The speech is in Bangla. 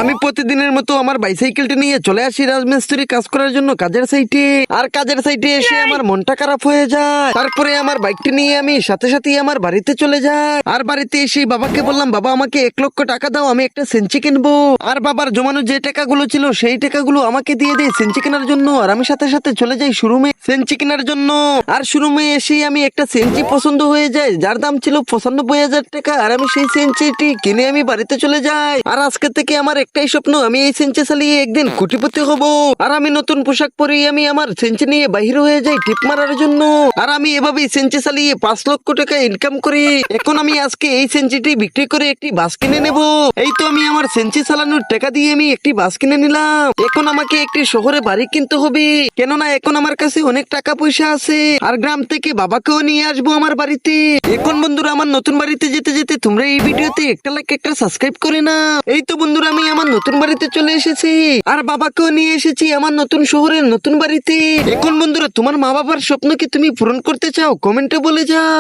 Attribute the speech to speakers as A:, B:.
A: আমি প্রতিদিনের মতো আমার বাইসাইকেলটা নিয়ে চলে আসি রাজমিস্ত্রি কাজ করার জন্য কাজের সাইটে। আর কাজের সাইটে এসে আমার মনটা খারাপ হয়ে যায়। তারপরে আমার বাইকটা নিয়ে আমি সাথে সাথে আমার বাড়িতে চলে যাই। আর বাড়িতে এসে বাবাকে বললাম, বাবা আমাকে 1 লক্ষ টাকা দাও, আমি একটা সেঞ্চি কিনবো। আর বাবার জমানো যে টাকাগুলো ছিল সেই টাকাগুলো আমাকে দিয়ে দেয় সেঞ্চি কেনার জন্য। আর আমি সাথে সাথে চলে যাই শোরুমে সেঞ্চি কেনার জন্য। আর শোরুমে এসে আমি একটা সেঞ্চি পছন্দ হয়ে যায়, যার দাম ছিল 95,000 টাকা। আর আমি সেই সেঞ্চিটি কিনে আমি বাড়িতে চলে যাই। আর আজকে থেকে আমার একটাই স্বপ্ন, আমি এই সেঞ্চি চালিয়ে একদিন কোটিপতি হব। আর আমি নতুন পোশাক পরে আমি আমার সেঞ্চি নিয়ে বাহির হয়ে যাই টিপ মারার জন্য। আর আমি এভাবেই সেঞ্চি চালিয়ে 5 লক্ষ টাকা ইনকাম করি। এখন আমি আজকে এই সেঞ্চিটি বিক্রি করে একটি বাস কিনে নেব। এই তো আমি আমার সেঞ্চি চালানোর টাকা দিয়ে আমি একটি বাস কিনে নিলাম। এখন আমাকে একটি শহরে বাড়ি কিনতে হবে, কেননা এখন আমার কাছে অনেক টাকা পয়সা আছে। আর গ্রাম থেকে বাবাকেও নিয়ে আসবো আমার বাড়িতে। এখন বন্ধুরা আমার নতুন বাড়িতে যেতে যেতে তোমরা এই ভিডিওতে একটা লাইক একটা সাবস্ক্রাইব করে না। এই তো বন্ধুরা আমি আমার নতুন বাড়িতে চলে এসেছি। আর বাবাকেও নিয়ে এসেছি আমার নতুন শহরের নতুন বাড়িতে। এখন বন্ধুরা তোমার মা বাবার স্বপ্ন কি তুমি পূরণ করতে চাও? কমেন্টে বলে যাও।